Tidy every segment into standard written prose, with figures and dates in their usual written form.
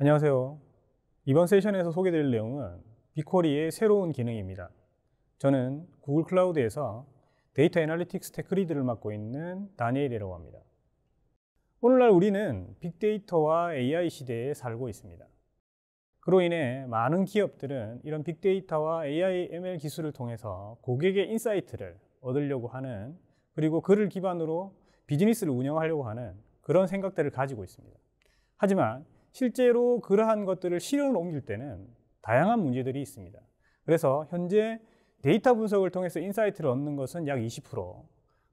안녕하세요. 이번 세션에서 소개드릴 내용은 빅쿼리의 새로운 기능입니다. 저는 구글 클라우드에서 데이터 애널리틱스 테크리드를 맡고 있는 다니엘이라고 합니다. 오늘날 우리는 빅데이터와 AI 시대에 살고 있습니다. 그로 인해 많은 기업들은 이런 빅데이터와 AI, ML 기술을 통해서 고객의 인사이트를 얻으려고 하는, 그리고 그를 기반으로 비즈니스를 운영하려고 하는 그런 생각들을 가지고 있습니다. 하지만 실제로 그러한 것들을 실현으로 옮길 때는 다양한 문제들이 있습니다. 그래서 현재 데이터 분석을 통해서 인사이트를 얻는 것은 약 20%,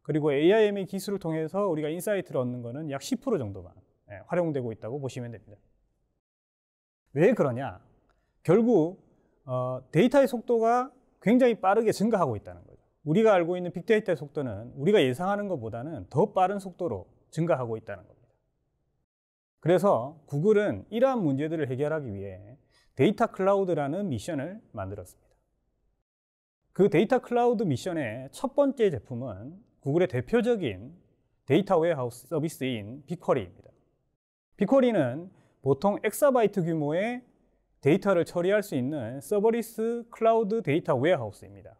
그리고 AI, ML 기술을 통해서 우리가 인사이트를 얻는 것은 약 10% 정도만 활용되고 있다고 보시면 됩니다. 왜 그러냐? 결국 데이터의 속도가 굉장히 빠르게 증가하고 있다는 거죠. 우리가 알고 있는 빅데이터의 속도는 우리가 예상하는 것보다는 더 빠른 속도로 증가하고 있다는 겁니다. 그래서 구글은 이러한 문제들을 해결하기 위해 데이터 클라우드라는 미션을 만들었습니다. 그 데이터 클라우드 미션의 첫 번째 제품은 구글의 대표적인 데이터 웨어하우스 서비스인 빅쿼리입니다. 빅쿼리는 보통 엑사바이트 규모의 데이터를 처리할 수 있는 서버리스 클라우드 데이터 웨어하우스입니다.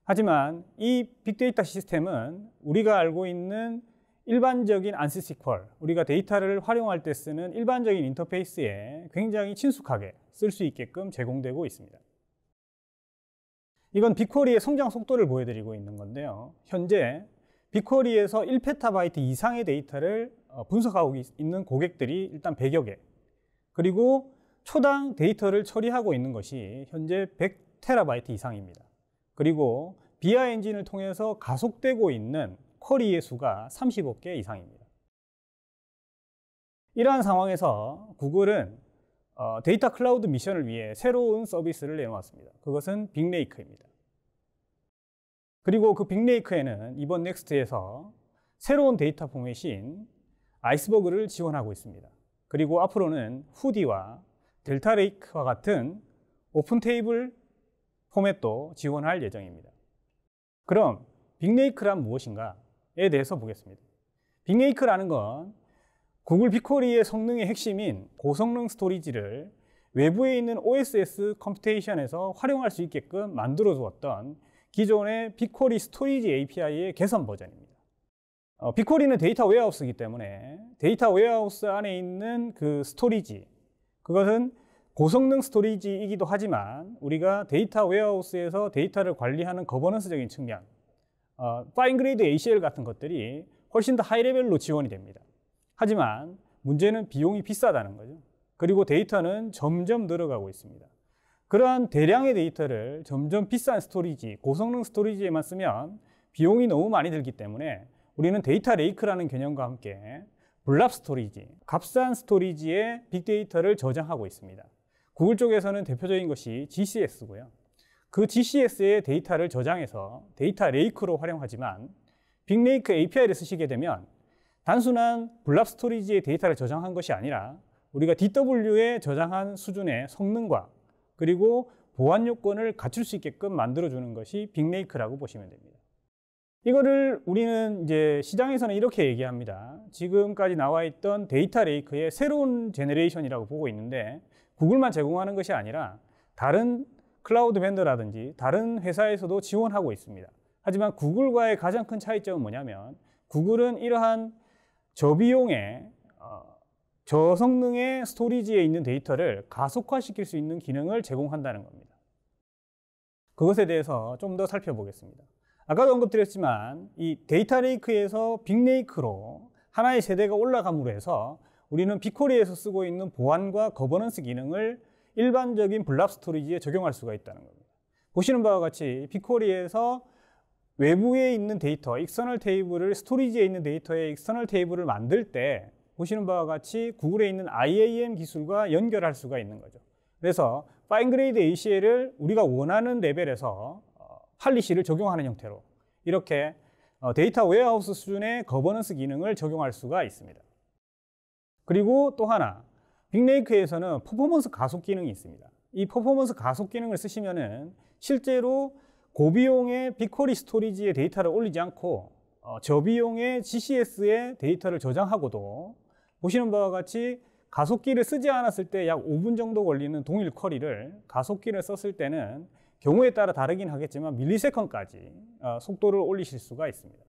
하지만 이 빅데이터 시스템은 우리가 알고 있는 일반적인 ANSI SQL, 우리가 데이터를 활용할 때 쓰는 일반적인 인터페이스에 굉장히 친숙하게 쓸 수 있게끔 제공되고 있습니다. 이건 빅쿼리의 성장 속도를 보여드리고 있는 건데요. 현재 빅쿼리에서 1페타바이트 이상의 데이터를 분석하고 있는 고객들이 일단 100여 개, 그리고 초당 데이터를 처리하고 있는 것이 현재 100테라바이트 이상입니다. 그리고 BI 엔진을 통해서 가속되고 있는 쿼리의 수가 35개 이상입니다. 이러한 상황에서 구글은 데이터 클라우드 미션을 위해 새로운 서비스를 내놓았습니다. 그것은 빅레이크입니다. 그리고 그 빅레이크에는 이번 넥스트에서 새로운 데이터 포맷인 아이스버그를 지원하고 있습니다. 그리고 앞으로는 후디와 델타 레이크와 같은 오픈 테이블 포맷도 지원할 예정입니다. 그럼 빅레이크란 무엇인가에 대해서 보겠습니다. 빅레이크라는 건 구글 빅쿼리의 성능의 핵심인 고성능 스토리지를 외부에 있는 OSS 컴퓨테이션에서 활용할 수 있게끔 만들어 주었던 기존의 빅쿼리 스토리지 API의 개선 버전입니다. 빅쿼리는 데이터 웨어하우스이기 때문에 데이터 웨어하우스 안에 있는 그 스토리지, 그것은 고성능 스토리지이기도 하지만 우리가 데이터 웨어하우스에서 데이터를 관리하는 거버넌스적인 측면, 파인그레이드 ACL 같은 것들이 훨씬 더 하이레벨로 지원이 됩니다. 하지만 문제는 비용이 비싸다는 거죠. 그리고 데이터는 점점 늘어가고 있습니다. 그러한 대량의 데이터를 점점 비싼 스토리지, 고성능 스토리지에만 쓰면 비용이 너무 많이 들기 때문에 우리는 데이터 레이크라는 개념과 함께 블랍 스토리지, 값싼 스토리지에 빅데이터를 저장하고 있습니다. 구글 쪽에서는 대표적인 것이 GCS고요. 그 GCS의 데이터를 저장해서 데이터 레이크로 활용하지만 빅레이크 API를 쓰시게 되면 단순한 블랍 스토리지의 데이터를 저장한 것이 아니라 우리가 DW에 저장한 수준의 성능과 그리고 보안 요건을 갖출 수 있게끔 만들어주는 것이 빅레이크라고 보시면 됩니다. 이거를 우리는 이제 시장에서는 이렇게 얘기합니다. 지금까지 나와 있던 데이터 레이크의 새로운 제너레이션이라고 보고 있는데 구글만 제공하는 것이 아니라 다른 클라우드 벤더라든지 다른 회사에서도 지원하고 있습니다. 하지만 구글과의 가장 큰 차이점은 뭐냐면 구글은 이러한 저비용의 저성능의 스토리지에 있는 데이터를 가속화시킬 수 있는 기능을 제공한다는 겁니다. 그것에 대해서 좀 더 살펴보겠습니다. 아까도 언급드렸지만 이 데이터 레이크에서 빅레이크로 하나의 세대가 올라감으로 해서 우리는 빅쿼리에서 쓰고 있는 보안과 거버넌스 기능을 일반적인 블랍 스토리지에 적용할 수가 있다는 겁니다. 보시는 바와 같이 빅쿼리에서 외부에 있는 데이터, 익스터널 테이블을 스토리지에 있는 데이터의 익스터널 테이블을 만들 때 보시는 바와 같이 구글에 있는 IAM 기술과 연결할 수가 있는 거죠. 그래서 파인그레이드 ACL을 우리가 원하는 레벨에서 팔리시를 적용하는 형태로 이렇게 데이터 웨어하우스 수준의 거버넌스 기능을 적용할 수가 있습니다. 그리고 또 하나, 빅레이크에서는 퍼포먼스 가속 기능이 있습니다. 이 퍼포먼스 가속 기능을 쓰시면은 실제로 고비용의 빅쿼리 스토리지에 데이터를 올리지 않고 저비용의 GCS에 데이터를 저장하고도 보시는 바와 같이 가속기를 쓰지 않았을 때 약 5분 정도 걸리는 동일 쿼리를 가속기를 썼을 때는 경우에 따라 다르긴 하겠지만 밀리세컨까지 속도를 올리실 수가 있습니다.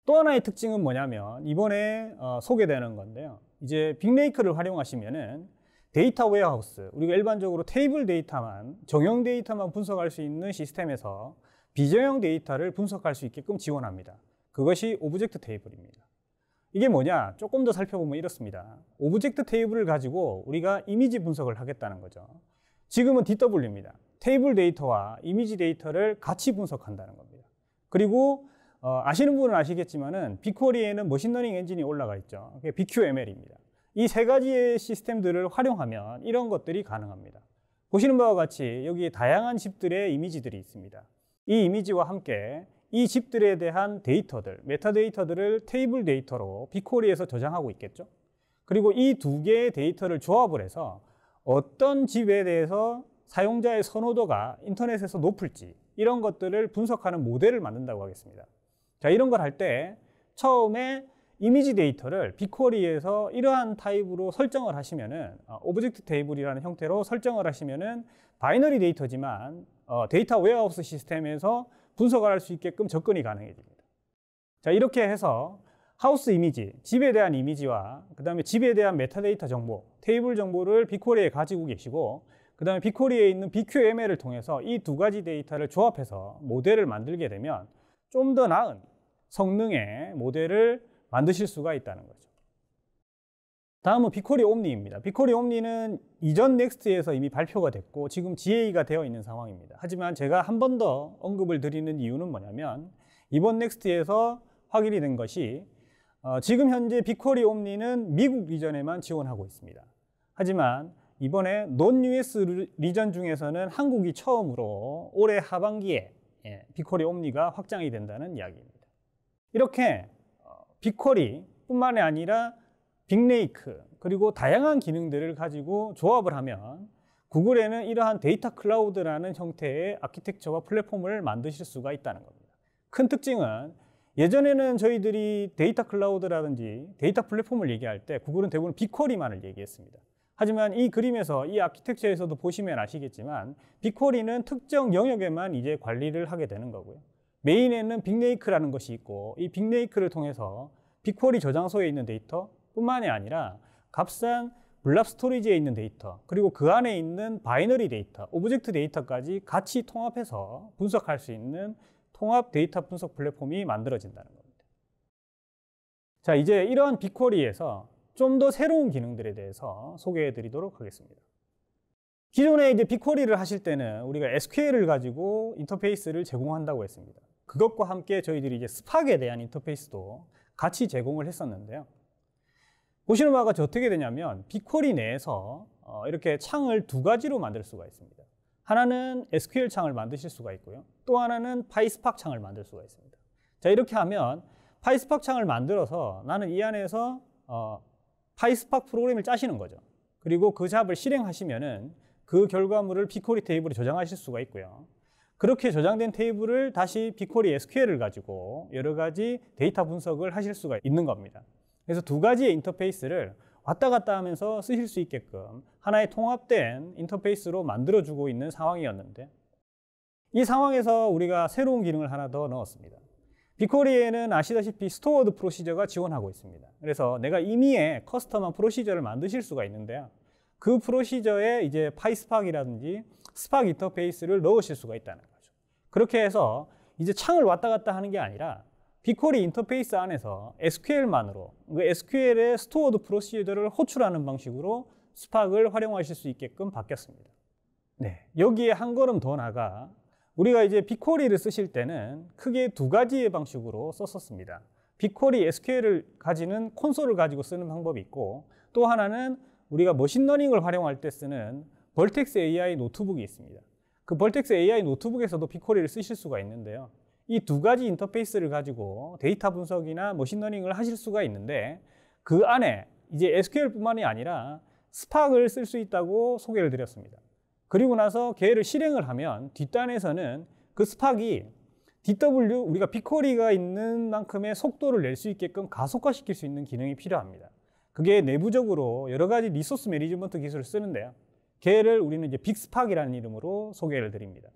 또 하나의 특징은 뭐냐면 이번에 소개되는 건데요. 이제 빅레이크를 활용하시면은 데이터 웨어하우스, 우리가 일반적으로 테이블 데이터만, 정형 데이터만 분석할 수 있는 시스템에서 비정형 데이터를 분석할 수 있게끔 지원합니다. 그것이 오브젝트 테이블입니다. 이게 뭐냐? 조금 더 살펴보면 이렇습니다. 오브젝트 테이블을 가지고 우리가 이미지 분석을 하겠다는 거죠. 지금은 DW입니다. 테이블 데이터와 이미지 데이터를 같이 분석한다는 겁니다. 그리고 아시는 분은 아시겠지만은 빅쿼리에는 머신러닝 엔진이 올라가 있죠. 그게 BQML입니다. 이 세 가지의 시스템들을 활용하면 이런 것들이 가능합니다. 보시는 바와 같이 여기에 다양한 집들의 이미지들이 있습니다. 이 이미지와 함께 이 집들에 대한 데이터들, 메타데이터들을 테이블 데이터로 빅쿼리에서 저장하고 있겠죠. 그리고 이 두 개의 데이터를 조합을 해서 어떤 집에 대해서 사용자의 선호도가 인터넷에서 높을지 이런 것들을 분석하는 모델을 만든다고 하겠습니다. 자, 이런 걸 할 때 처음에 이미지 데이터를 빅쿼리에서 이러한 타입으로 설정을 하시면은 오브젝트 테이블이라는 형태로 설정을 하시면은 바이너리 데이터지만 데이터 웨어하우스 시스템에서 분석을 할 수 있게끔 접근이 가능해집니다. 자, 이렇게 해서 하우스 이미지, 집에 대한 이미지와 그 다음에 집에 대한 메타데이터 정보, 테이블 정보를 빅쿼리에 가지고 계시고 그 다음에 빅쿼리에 있는 BQML을 통해서 이 두 가지 데이터를 조합해서 모델을 만들게 되면 좀 더 나은 성능의 모델을 만드실 수가 있다는 거죠. 다음은 빅쿼리 옴니입니다. 빅쿼리 옴니는 이전 넥스트에서 이미 발표가 됐고 지금 GA가 되어 있는 상황입니다. 하지만 제가 한 번 더 언급을 드리는 이유는 뭐냐면 이번 넥스트에서 확인이 된 것이 지금 현재 빅쿼리 옴니는 미국 리전에만 지원하고 있습니다. 하지만 이번에 논 US 리전 중에서는 한국이 처음으로 올해 하반기에 빅쿼리 옴니가 확장이 된다는 이야기입니다. 이렇게 빅쿼리 뿐만이 아니라 빅레이크 그리고 다양한 기능들을 가지고 조합을 하면 구글에는 이러한 데이터 클라우드라는 형태의 아키텍처와 플랫폼을 만드실 수가 있다는 겁니다. 큰 특징은 예전에는 저희들이 데이터 클라우드라든지 데이터 플랫폼을 얘기할 때 구글은 대부분 빅쿼리만을 얘기했습니다. 하지만 이 그림에서 이 아키텍처에서도 보시면 아시겠지만 빅쿼리는 특정 영역에만 이제 관리를 하게 되는 거고요. 메인에는 빅레이크라는 것이 있고 이 빅레이크를 통해서 빅쿼리 저장소에 있는 데이터 뿐만이 아니라 값싼 블랍 스토리지에 있는 데이터 그리고 그 안에 있는 바이너리 데이터, 오브젝트 데이터까지 같이 통합해서 분석할 수 있는 통합 데이터 분석 플랫폼이 만들어진다는 겁니다. 자, 이제 이러한 빅쿼리에서 좀 더 새로운 기능들에 대해서 소개해 드리도록 하겠습니다. 기존에 이제 빅쿼리를 하실 때는 우리가 SQL을 가지고 인터페이스를 제공한다고 했습니다. 그것과 함께 저희들이 이제 스팍에 대한 인터페이스도 같이 제공을 했었는데요. 보시는 바와 같이 어떻게 되냐면 빅쿼리 내에서 이렇게 창을 두 가지로 만들 수가 있습니다. 하나는 SQL 창을 만드실 수가 있고요. 또 하나는 파이스팍 창을 만들 수가 있습니다. 자, 이렇게 하면 파이스팍 창을 만들어서 나는 이 안에서 파이스팍 프로그램을 짜시는 거죠. 그리고 그 잡을 실행하시면은 그 결과물을 빅쿼리 테이블에 저장하실 수가 있고요. 그렇게 저장된 테이블을 다시 빅쿼리 SQL을 가지고 여러 가지 데이터 분석을 하실 수가 있는 겁니다. 그래서 두 가지의 인터페이스를 왔다 갔다 하면서 쓰실 수 있게끔 하나의 통합된 인터페이스로 만들어주고 있는 상황이었는데 이 상황에서 우리가 새로운 기능을 하나 더 넣었습니다. 빅쿼리에는 아시다시피 스토어드 프로시저가 지원하고 있습니다. 그래서 내가 임의의 커스텀한 프로시저를 만드실 수가 있는데요. 그 프로시저에 이제 파이스팍이라든지 스팍 인터페이스를 넣으실 수가 있다는 거죠. 그렇게 해서 이제 창을 왔다 갔다 하는 게 아니라 빅쿼리 인터페이스 안에서 SQL만으로 SQL의 스토어드 프로시저를 호출하는 방식으로 스팍을 활용하실 수 있게끔 바뀌었습니다. 네, 여기에 한 걸음 더 나가 우리가 이제 빅쿼리를 쓰실 때는 크게 두 가지의 방식으로 썼었습니다. 빅쿼리 SQL을 가지는 콘솔을 가지고 쓰는 방법이 있고 또 하나는 우리가 머신러닝을 활용할 때 쓰는 벌텍스 AI 노트북이 있습니다. 그 벌텍스 AI 노트북에서도 빅쿼리를 쓰실 수가 있는데요. 이 두 가지 인터페이스를 가지고 데이터 분석이나 머신러닝을 하실 수가 있는데 그 안에 이제 SQL뿐만이 아니라 스팍을 쓸 수 있다고 소개를 드렸습니다. 그리고 나서 걔를 실행을 하면 뒷단에서는 그 스팍이 DW, 우리가 빅쿼리가 있는 만큼의 속도를 낼 수 있게끔 가속화시킬 수 있는 기능이 필요합니다. 그게 내부적으로 여러 가지 리소스 매니지먼트 기술을 쓰는데요. 걔를 우리는 이제 빅스팍이라는 이름으로 소개를 드립니다.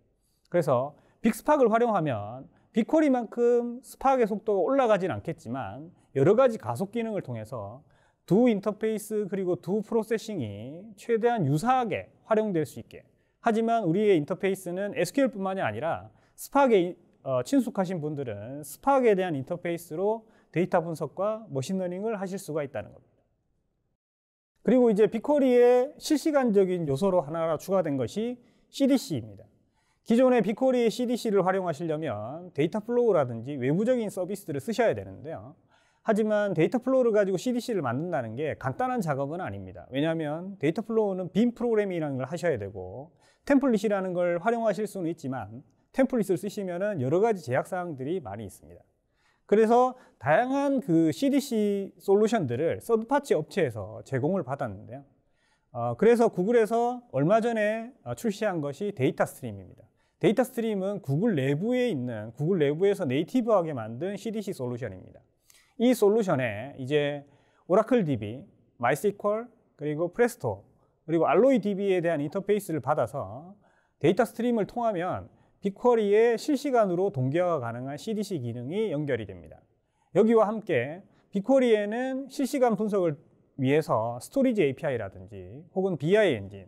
그래서 빅스팍을 활용하면 빅쿼리만큼 스팍의 속도가 올라가진 않겠지만 여러 가지 가속 기능을 통해서 두 인터페이스 그리고 두 프로세싱이 최대한 유사하게 활용될 수 있게. 하지만 우리의 인터페이스는 SQL뿐만이 아니라 스팍에 친숙하신 분들은 스팍에 대한 인터페이스로 데이터 분석과 머신러닝을 하실 수가 있다는 겁니다. 그리고 이제 빅쿼리의 실시간적인 요소로 하나 추가된 것이 CDC입니다. 기존의 빅쿼리의 CDC를 활용하시려면 데이터 플로우라든지 외부적인 서비스들을 쓰셔야 되는데요. 하지만 데이터 플로우를 가지고 CDC를 만든다는 게 간단한 작업은 아닙니다. 왜냐하면 데이터 플로우는 빔 프로그래밍이라는 걸 하셔야 되고 템플릿이라는 걸 활용하실 수는 있지만 템플릿을 쓰시면 여러 가지 제약사항들이 많이 있습니다. 그래서 다양한 그 CDC 솔루션들을 서드파티 업체에서 제공을 받았는데요. 그래서 구글에서 얼마 전에 출시한 것이 데이터 스트림입니다. 데이터 스트림은 구글 내부에서 네이티브하게 만든 CDC 솔루션입니다. 이 솔루션에 이제 오라클 DB, 마이스QL, 그리고 프레스토, 그리고 알로이 DB에 대한 인터페이스를 받아서 데이터 스트림을 통하면 빅쿼리에 실시간으로 동기화가 가능한 CDC 기능이 연결이 됩니다. 여기와 함께 빅쿼리에는 실시간 분석을 위해서 스토리지 API라든지 혹은 BI 엔진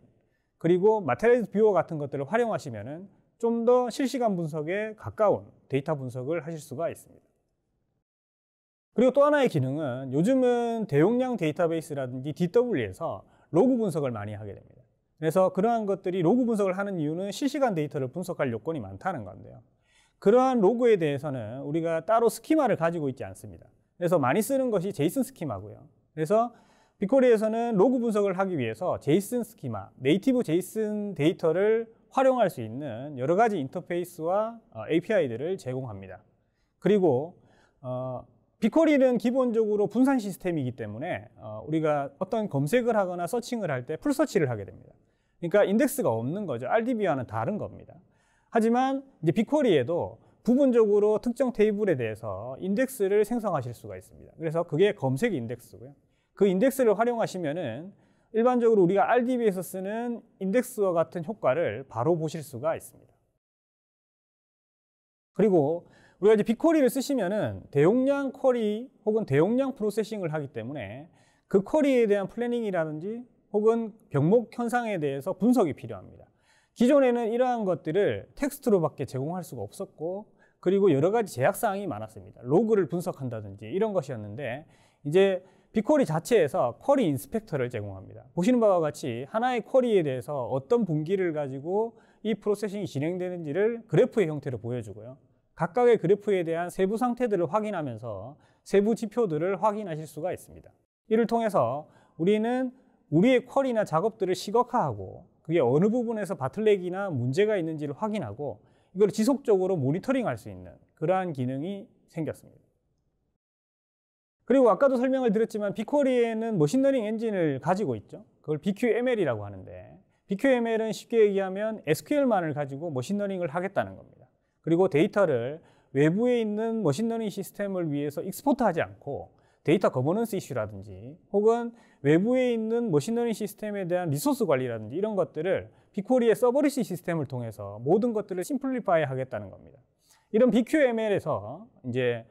그리고 마테리얼즈 뷰어 같은 것들을 활용하시면 좀 더 실시간 분석에 가까운 데이터 분석을 하실 수가 있습니다. 그리고 또 하나의 기능은 요즘은 대용량 데이터베이스라든지 DW에서 로그 분석을 많이 하게 됩니다. 그래서 그러한 것들이 로그 분석을 하는 이유는 실시간 데이터를 분석할 요건이 많다는 건데요. 그러한 로그에 대해서는 우리가 따로 스키마를 가지고 있지 않습니다. 그래서 많이 쓰는 것이 제이슨 스키마고요. 그래서 빅쿼리에서는 로그 분석을 하기 위해서 제이슨 스키마, 네이티브 제이슨 데이터를 활용할 수 있는 여러 가지 인터페이스와 API들을 제공합니다. 그리고 빅쿼리는 기본적으로 분산 시스템이기 때문에 우리가 어떤 검색을 하거나 서칭을 할 때 풀서치를 하게 됩니다. 그러니까 인덱스가 없는 거죠. RDB와는 다른 겁니다. 하지만 이제 빅쿼리에도 부분적으로 특정 테이블에 대해서 인덱스를 생성하실 수가 있습니다. 그래서 그게 검색 인덱스고요. 그 인덱스를 활용하시면은 일반적으로 우리가 RDB에서 쓰는 인덱스와 같은 효과를 바로 보실 수가 있습니다. 그리고 우리가 이제 빅쿼리를 쓰시면은 대용량 쿼리 혹은 대용량 프로세싱을 하기 때문에 그 쿼리에 대한 플래닝이라든지 혹은 병목 현상에 대해서 분석이 필요합니다. 기존에는 이러한 것들을 텍스트로밖에 제공할 수가 없었고 그리고 여러 가지 제약사항이 많았습니다. 로그를 분석한다든지 이런 것이었는데 이제 빅쿼리 자체에서 쿼리 인스펙터를 제공합니다. 보시는 바와 같이 하나의 쿼리에 대해서 어떤 분기를 가지고 이 프로세싱이 진행되는지를 그래프의 형태로 보여주고요. 각각의 그래프에 대한 세부 상태들을 확인하면서 세부 지표들을 확인하실 수가 있습니다. 이를 통해서 우리는 우리의 쿼리나 작업들을 시각화하고 그게 어느 부분에서 바틀렉이나 문제가 있는지를 확인하고 이걸 지속적으로 모니터링할 수 있는 그러한 기능이 생겼습니다. 그리고 아까도 설명을 드렸지만 빅쿼리에는 머신러닝 엔진을 가지고 있죠. 그걸 BQML이라고 하는데 BQML은 쉽게 얘기하면 SQL만을 가지고 머신러닝을 하겠다는 겁니다. 그리고 데이터를 외부에 있는 머신러닝 시스템을 위해서 익스포트하지 않고 데이터 거버넌스 이슈라든지 혹은 외부에 있는 머신러닝 시스템에 대한 리소스 관리라든지 이런 것들을 빅쿼리의 서버리시 시스템을 통해서 모든 것들을 심플리파이 하겠다는 겁니다. 이런 BQML에서 이제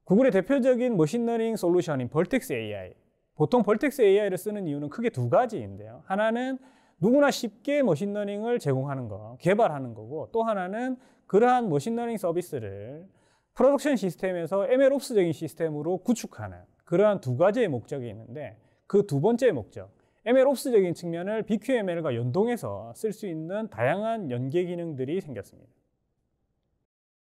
구글의 대표적인 머신러닝 솔루션인 벌텍스 AI, 보통 벌텍스 AI를 쓰는 이유는 크게 두 가지인데요. 하나는 누구나 쉽게 머신러닝을 제공하는 거, 개발하는 거고 또 하나는 그러한 머신러닝 서비스를 프로덕션 시스템에서 MLOps적인 시스템으로 구축하는 그러한 두 가지의 목적이 있는데 그 두 번째 목적, MLOps적인 측면을 BQML과 연동해서 쓸 수 있는 다양한 연계 기능들이 생겼습니다.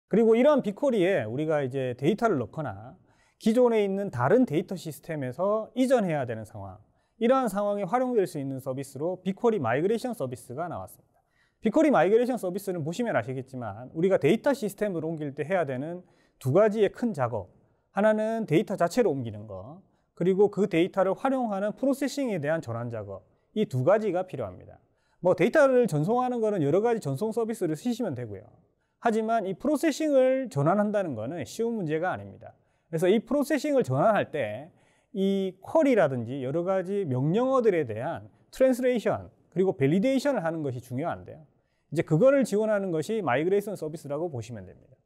그리고 이러한 빅쿼리에 우리가 이제 데이터를 넣거나 기존에 있는 다른 데이터 시스템에서 이전해야 되는 상황, 이러한 상황에 활용될 수 있는 서비스로 빅쿼리 마이그레이션 서비스가 나왔습니다. 빅쿼리 마이그레이션 서비스는 보시면 아시겠지만 우리가 데이터 시스템을 옮길 때 해야 되는 두 가지의 큰 작업, 하나는 데이터 자체를 옮기는 거, 그리고 그 데이터를 활용하는 프로세싱에 대한 전환 작업, 이 두 가지가 필요합니다. 뭐 데이터를 전송하는 거는 여러 가지 전송 서비스를 쓰시면 되고요. 하지만 이 프로세싱을 전환한다는 거는 쉬운 문제가 아닙니다. 그래서 이 프로세싱을 전환할 때 이 쿼리라든지 여러 가지 명령어들에 대한 트랜스레이션 그리고 밸리데이션을 하는 것이 중요한데요. 이제 그거를 지원하는 것이 마이그레이션 서비스라고 보시면 됩니다.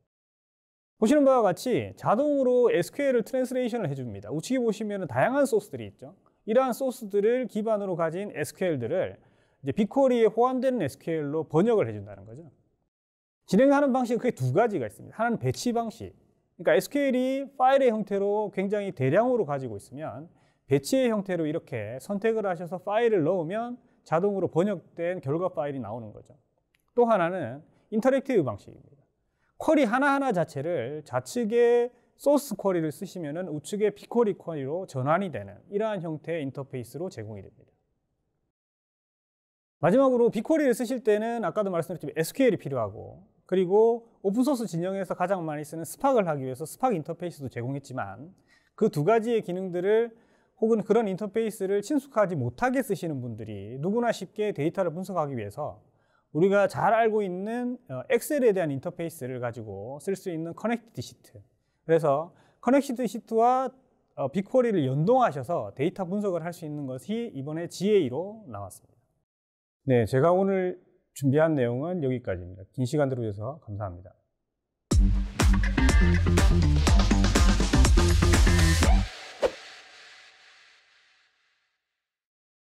보시는 바와 같이 자동으로 SQL을 트랜스레이션을 해줍니다. 우측에 보시면 다양한 소스들이 있죠. 이러한 소스들을 기반으로 가진 SQL들을 이제 빅쿼리에 호환되는 SQL로 번역을 해준다는 거죠. 진행하는 방식은 크게 두 가지가 있습니다. 하나는 배치 방식. 그러니까 SQL이 파일의 형태로 굉장히 대량으로 가지고 있으면 배치의 형태로 이렇게 선택을 하셔서 파일을 넣으면 자동으로 번역된 결과 파일이 나오는 거죠. 또 하나는 인터랙티브 방식입니다. 쿼리 하나하나 자체를 좌측에 소스 쿼리를 쓰시면 우측에 빅쿼리 쿼리로 전환이 되는 이러한 형태의 인터페이스로 제공이 됩니다. 마지막으로 빅쿼리를 쓰실 때는 아까도 말씀드렸지만 SQL이 필요하고 그리고 오픈소스 진영에서 가장 많이 쓰는 스팍을 하기 위해서 스팍 인터페이스도 제공했지만 그 두 가지의 기능들을 혹은 그런 인터페이스를 친숙하지 못하게 쓰시는 분들이 누구나 쉽게 데이터를 분석하기 위해서 우리가 잘 알고 있는 엑셀에 대한 인터페이스를 가지고 쓸 수 있는 커넥티드 시트. 그래서 커넥티드 시트와 빅쿼리를 연동하셔서 데이터 분석을 할 수 있는 것이 이번에 GA로 나왔습니다. 네, 제가 오늘 준비한 내용은 여기까지입니다. 긴 시간 들어주셔서 감사합니다.